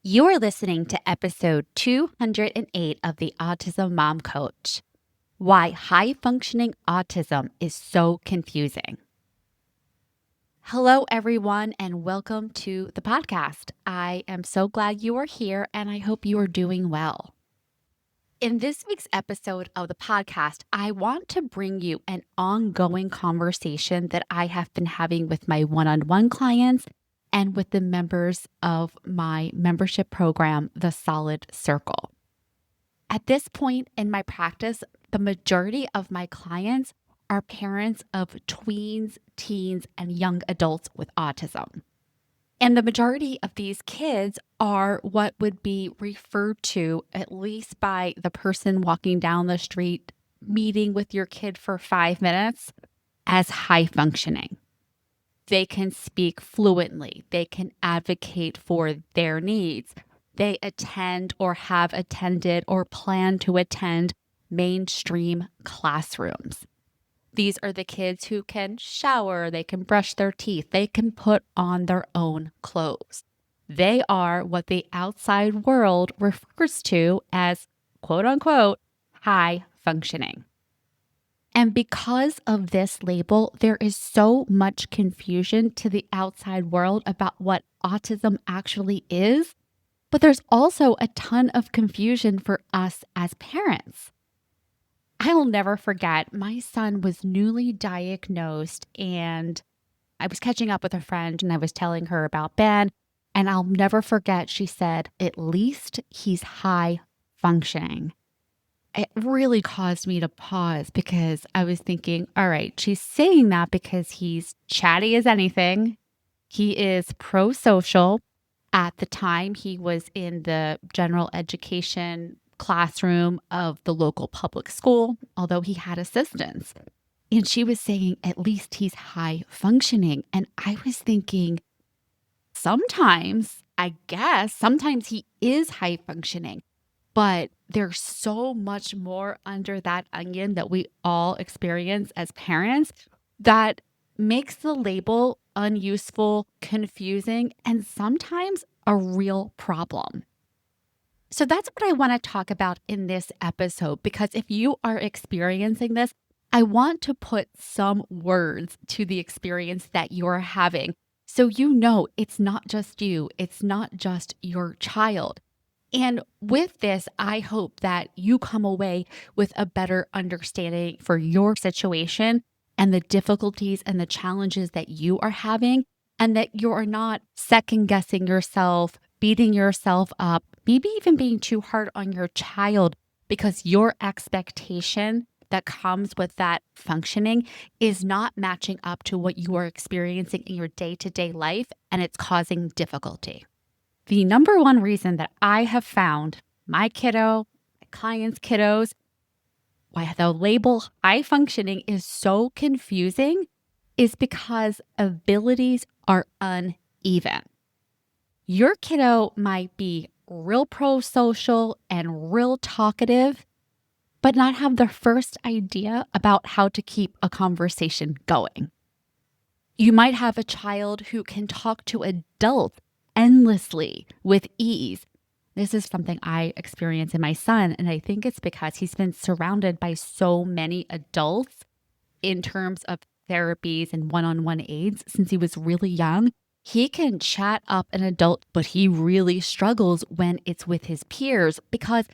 You are listening to episode 208 of the Autism Mom Coach. Why high functioning autism is so confusing. Hello, everyone, and welcome to the podcast. I am so glad you are here and I hope you are doing well. In this week's episode of the podcast, I want to bring you an ongoing conversation that I have been having with my one on one clients and with the members of my membership program, The Solid Circle. At this point in my practice, the majority of my clients are parents of tweens, teens, and young adults with autism. And the majority of these kids are what would be referred to, at least by the person walking down the street, meeting with your kid for 5 minutes, as high functioning. They can speak fluently. They can advocate for their needs. They attend or have attended or plan to attend mainstream classrooms. These are the kids who can shower, they can brush their teeth, they can put on their own clothes. They are what the outside world refers to as quote unquote high functioning. And because of this label, there is so much confusion to the outside world about what autism actually is, but there's also a ton of confusion for us as parents. I will never forget, my son was newly diagnosed and I was catching up with a friend and I was telling her about Ben. And I'll never forget, she said, at least he's high functioning. It really caused me to pause because I was thinking, all right, she's saying that because he's chatty as anything. He is pro-social. At the time, he was in the general education classroom of the local public school, although he had assistance. And she was saying, at least he's high functioning. And I was thinking, sometimes he is high functioning, but there's so much more under that onion that we all experience as parents that makes the label unuseful, confusing, and sometimes a real problem. So that's what I want to talk about in this episode, because if you are experiencing this, I want to put some words to the experience that you're having. So you know it's not just you, it's not just your child. And with this, I hope that you come away with a better understanding for your situation and the difficulties and the challenges that you are having, and that you're not second guessing yourself, beating yourself up, maybe even being too hard on your child because your expectation that comes with that functioning is not matching up to what you are experiencing in your day-to-day life, and it's causing difficulty. The number one reason that I have found my kiddo, my clients' kiddos, why the label high functioning is so confusing is because abilities are uneven. Your kiddo might be real pro-social and real talkative, but not have the first idea about how to keep a conversation going. You might have a child who can talk to adults endlessly with ease. This is something I experience in my son, and I think it's because he's been surrounded by so many adults in terms of therapies and one-on-one aids since he was really young. He can chat up an adult, but he really struggles when it's with his peers because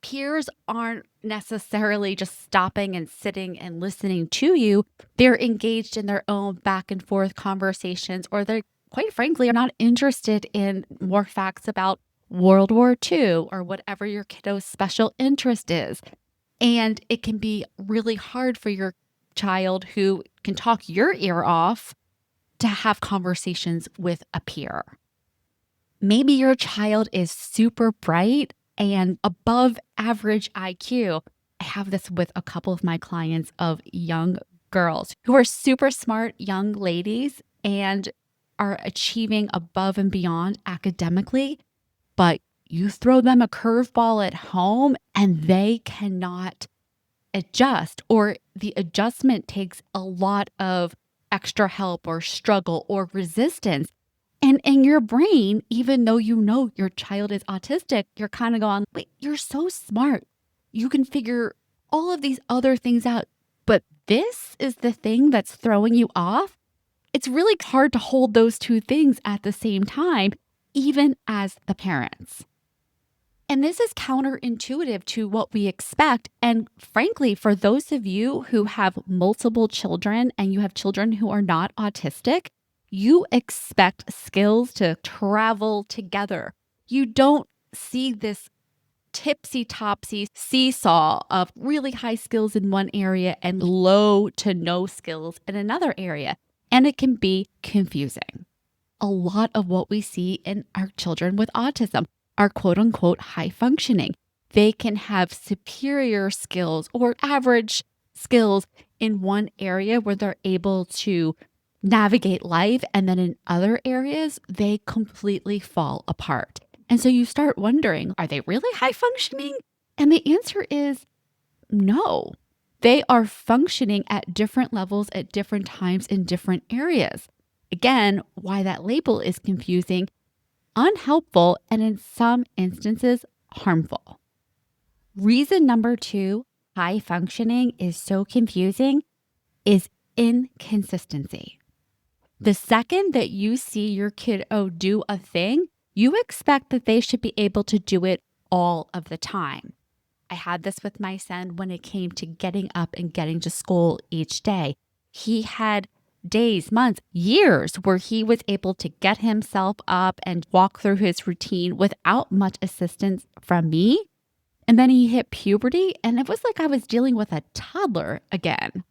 peers aren't necessarily just stopping and sitting and listening to you. They're engaged in their own back and forth conversations, or they quite frankly are not interested in more facts about World War II or whatever your kiddo's special interest is. And it can be really hard for your child who can talk your ear off to have conversations with a peer. Maybe your child is super bright and above average IQ. I have this with a couple of my clients of young girls who are super smart young ladies and are achieving above and beyond academically, but you throw them a curveball at home and they cannot adjust, or the adjustment takes a lot of extra help or struggle or resistance. And in your brain, even though you know your child is autistic, you're kind of going, wait, you're so smart. You can figure all of these other things out. But this is the thing that's throwing you off. It's really hard to hold those two things at the same time, even as the parents. And this is counterintuitive to what we expect. And frankly, for those of you who have multiple children and you have children who are not autistic, you expect skills to travel together. You don't see this tipsy-topsy seesaw of really high skills in one area and low to no skills in another area. And it can be confusing. A lot of what we see in our children with autism are quote unquote high functioning. They can have superior skills or average skills in one area where they're able to navigate life. And then in other areas, they completely fall apart. And so you start wondering, are they really high functioning? And the answer is no. They are functioning at different levels at different times in different areas. Again, why that label is confusing, unhelpful, and in some instances, harmful. Reason number 2, high functioning is so confusing, is inconsistency. The second that you see your kiddo do a thing, you expect that they should be able to do it all of the time. I had this with my son when it came to getting up and getting to school each day. He had days, months, years where he was able to get himself up and walk through his routine without much assistance from me. And then he hit puberty, and it was like I was dealing with a toddler again.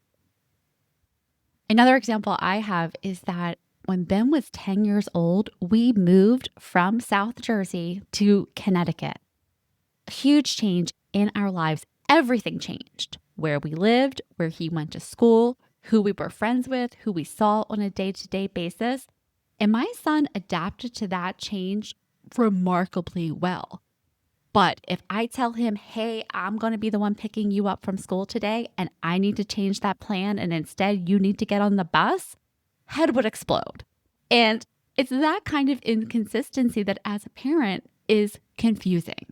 Another example I have is that when Ben was 10 years old, we moved from South Jersey to Connecticut. A huge change in our lives. Everything changed. Where we lived, where he went to school, who we were friends with, who we saw on a day-to-day basis. And my son adapted to that change remarkably well. But if I tell him, hey, I'm going to be the one picking you up from school today, and I need to change that plan, and instead you need to get on the bus, head would explode. And it's that kind of inconsistency that as a parent is confusing.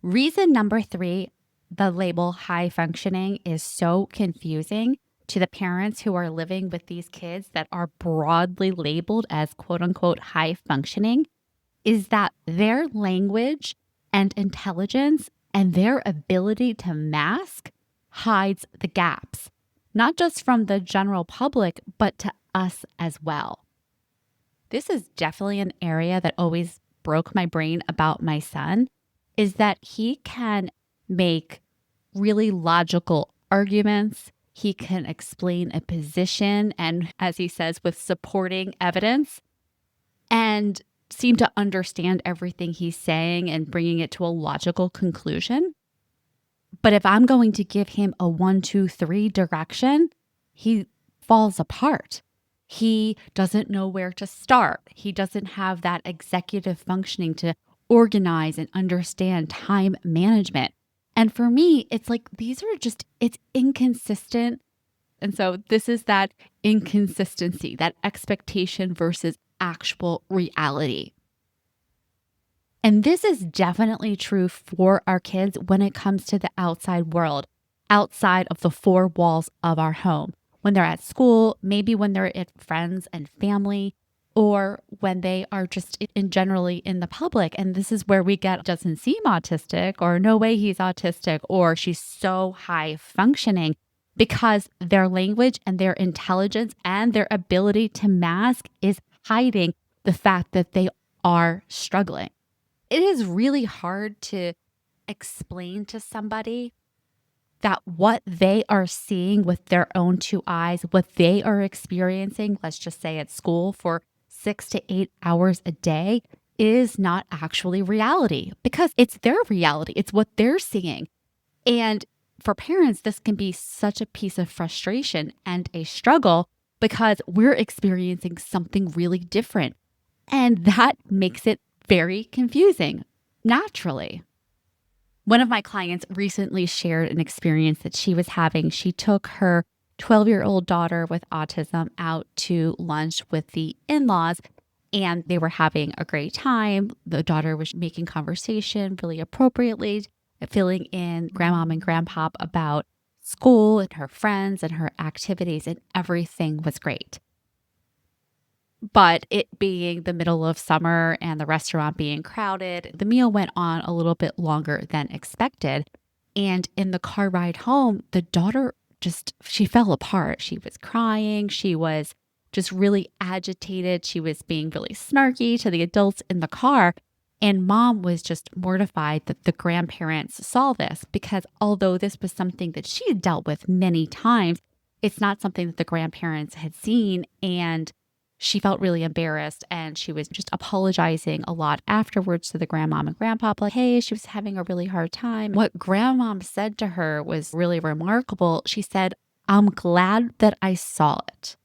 Reason number 3, the label high functioning is so confusing to the parents who are living with these kids that are broadly labeled as quote unquote high functioning, is that their language and intelligence and their ability to mask hides the gaps, not just from the general public, but to us as well. This is definitely an area that always broke my brain about my son, is that he can make really logical arguments. He can explain a position, and as he says, with supporting evidence, and seem to understand everything he's saying and bringing it to a logical conclusion. But if I'm going to give him a 1, 2, 3 direction, he falls apart. He doesn't know where to start. He doesn't have that executive functioning to organize and understand time management. And for me, it's like it's inconsistent. And so this is that inconsistency, that expectation versus actual reality. And this is definitely true for our kids when it comes to the outside world, outside of the 4 walls of our home. When they're at school, maybe when they're at friends and family, or when they are just generally in the public. And this is where we get doesn't seem autistic, or no way he's autistic, or she's so high functioning, because their language and their intelligence and their ability to mask is hiding the fact that they are struggling. It is really hard to explain to somebody that what they are seeing with their own 2 eyes, what they are experiencing, let's just say at school for 6 to 8 hours a day, is not actually reality, because it's their reality. It's what they're seeing. And for parents, this can be such a piece of frustration and a struggle because we're experiencing something really different. And that makes it very confusing, naturally. One of my clients recently shared an experience that she was having. She took her 12-year-old daughter with autism out to lunch with the in-laws, and they were having a great time. The daughter was making conversation really appropriately, filling in grandmom and grandpop about school and her friends and her activities, and everything was great. But it being the middle of summer and the restaurant being crowded, the meal went on a little bit longer than expected. And in the car ride home, the daughter she fell apart. She was crying. She was just really agitated. She was being really snarky to the adults in the car. And mom was just mortified that the grandparents saw this, because although this was something that she had dealt with many times, it's not something that the grandparents had seen. And she felt really embarrassed, and she was just apologizing a lot afterwards to the grandmom and grandpa, like, hey, she was having a really hard time. What grandmom said to her was really remarkable. She said, I'm glad that I saw it,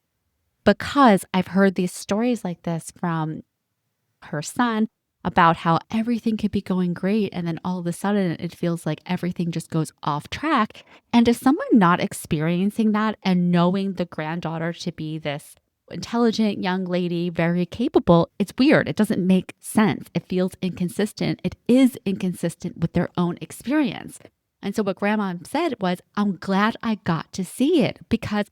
because I've heard these stories like this from her son about how everything could be going great, and then all of a sudden it feels like everything just goes off track. And as someone not experiencing that and knowing the granddaughter to be this intelligent young lady, very capable, it's weird. It doesn't make sense. It feels inconsistent. It is inconsistent with their own experience. And so what grandma said was, I'm glad I got to see it, because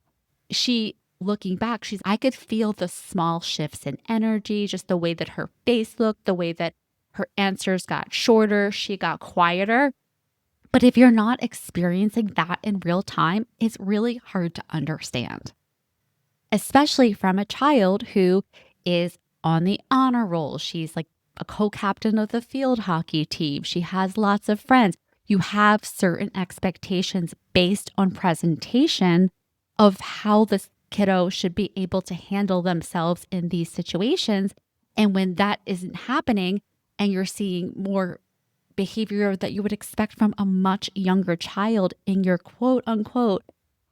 looking back, I could feel the small shifts in energy, just the way that her face looked, the way that her answers got shorter, she got quieter. But if you're not experiencing that in real time, it's really hard to understand, especially from a child who is on the honor roll. She's like a co-captain of the field hockey team. She has lots of friends. You have certain expectations based on presentation of how this kiddo should be able to handle themselves in these situations. And when that isn't happening, and you're seeing more behavior that you would expect from a much younger child in your quote unquote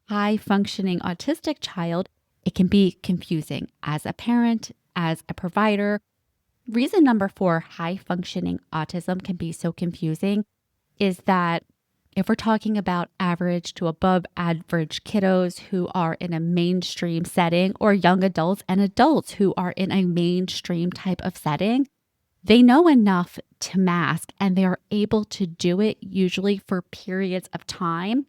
high functioning autistic child, it can be confusing as a parent, as a provider. Reason number 4, high functioning autism can be so confusing is that if we're talking about average to above average kiddos who are in a mainstream setting, or young adults and adults who are in a mainstream type of setting, they know enough to mask, and they are able to do it usually for periods of time.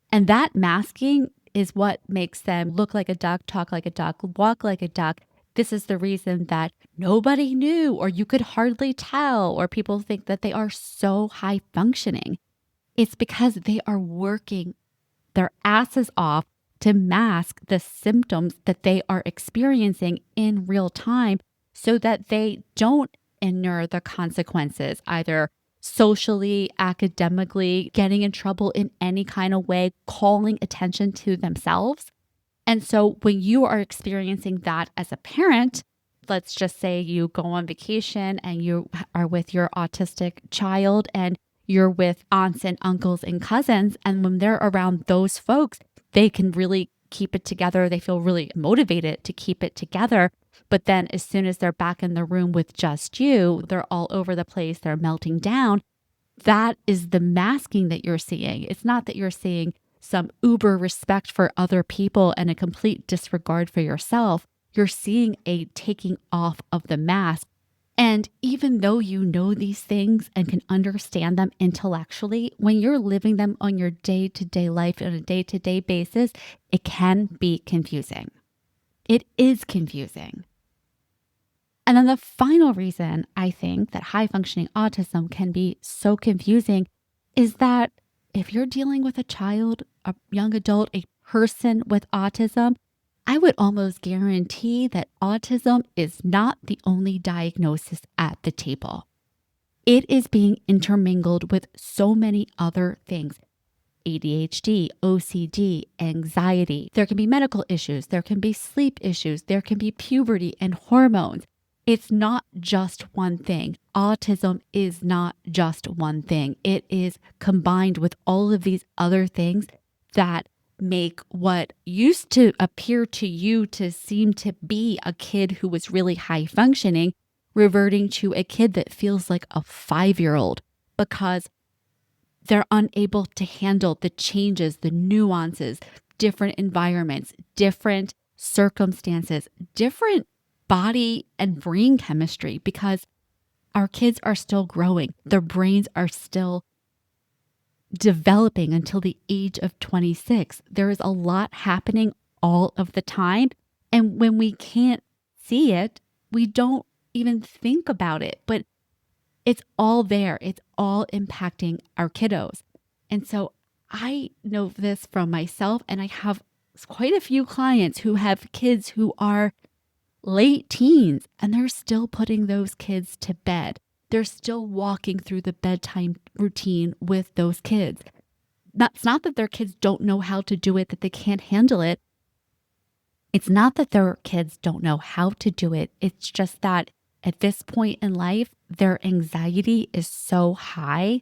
And that masking is what makes them look like a duck, talk like a duck, walk like a duck. This is the reason that nobody knew, or you could hardly tell, or people think that they are so high functioning. It's because they are working their asses off to mask the symptoms that they are experiencing in real time, so that they don't endure the consequences, either socially, academically, getting in trouble in any kind of way, calling attention to themselves. And so when you are experiencing that as a parent, let's just say you go on vacation and you are with your autistic child, and you're with aunts and uncles and cousins. And when they're around those folks, they can really keep it together. They feel really motivated to keep it together. But then as soon as they're back in the room with just you, they're all over the place. They're melting down. That is the masking that you're seeing. It's not that you're seeing some uber respect for other people and a complete disregard for yourself. You're seeing a taking off of the mask. And even though you know these things and can understand them intellectually, when you're living them on your day-to-day life on a day-to-day basis, it can be confusing. It is confusing. And then the final reason I think that high functioning autism can be so confusing is that if you're dealing with a child, a young adult, a person with autism, I would almost guarantee that autism is not the only diagnosis at the table. It is being intermingled with so many other things. ADHD, OCD, anxiety. There can be medical issues. There can be sleep issues. There can be puberty and hormones. It's not just one thing. Autism is not just one thing. It is combined with all of these other things that make what used to appear to you to seem to be a kid who was really high functioning, reverting to a kid that feels like a 5-year-old, because they're unable to handle the changes, the nuances, different environments, different circumstances, different body and brain chemistry because our kids are still growing. Their brains are still developing until the age of 26. There is a lot happening all of the time. And when we can't see it, we don't even think about it. But it's all there. It's all impacting our kiddos. And so I know this from myself, and I have quite a few clients who have kids who are late teens, and they're still putting those kids to bed. They're still walking through the bedtime routine with those kids. It's not that their kids don't know how to do it, that they can't handle it. It's not that their kids don't know how to do it. It's just that at this point in life, their anxiety is so high.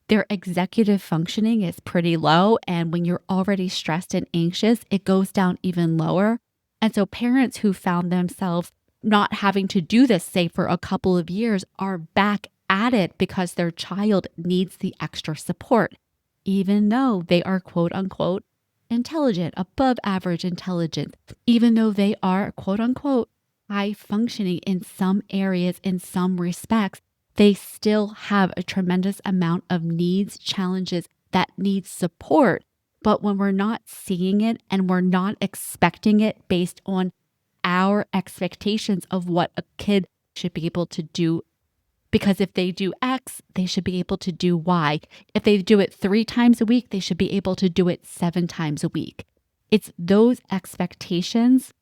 Their executive functioning is pretty low. And when you're already stressed and anxious, it goes down even lower. And so parents who found themselves not having to do this, say, for a couple of years, are back at it because their child needs the extra support, even though they are quote unquote intelligent, above average intelligence, even though they are quote unquote high functioning in some areas, in some respects, they still have a tremendous amount of needs, challenges that need support. But when we're not seeing it and we're not expecting it based on our expectations of what a kid should be able to do, because if they do X, they should be able to do Y. If they do it 3 times a week, they should be able to do it 7 times a week. It's those expectations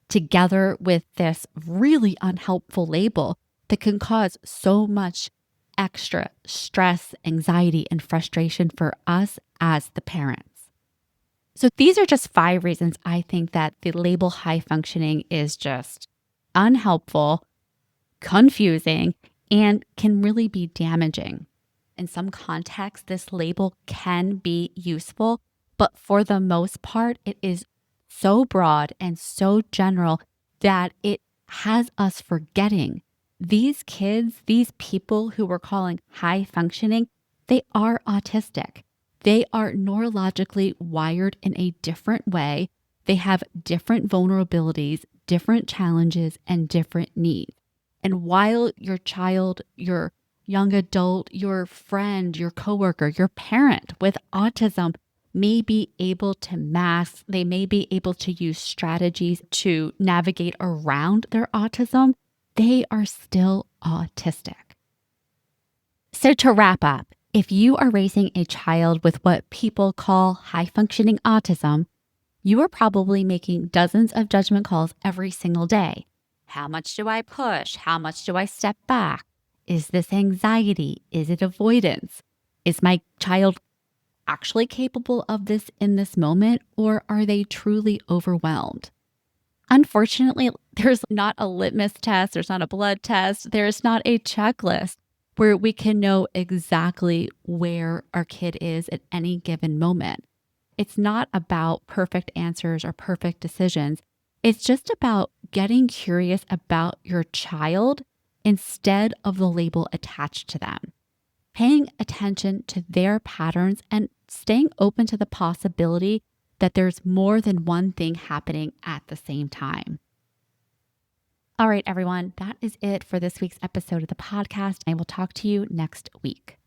together with this really unhelpful label that can cause so much extra stress, anxiety, and frustration for us as the parents. So these are just 5 reasons I think that the label high functioning is just unhelpful, confusing, and can really be damaging. In some contexts, this label can be useful, but for the most part, it is so broad and so general that it has us forgetting these kids, these people who we're calling high functioning, they are autistic. They are neurologically wired in a different way. They have different vulnerabilities, different challenges, and different needs. And while your child, your young adult, your friend, your coworker, your parent with autism may be able to mask, they may be able to use strategies to navigate around their autism, they are still autistic. So to wrap up, if you are raising a child with what people call high-functioning autism, you are probably making dozens of judgment calls every single day. How much do I push? How much do I step back? Is this anxiety? Is it avoidance? Is my child actually capable of this in this moment, or are they truly overwhelmed? Unfortunately, there's not a litmus test, there's not a blood test, there's not a checklist where we can know exactly where our kid is at any given moment. It's not about perfect answers or perfect decisions. It's just about getting curious about your child instead of the label attached to them, paying attention to their patterns and staying open to the possibility that there's more than one thing happening at the same time. All right, everyone, that is it for this week's episode of the podcast. I will talk to you next week.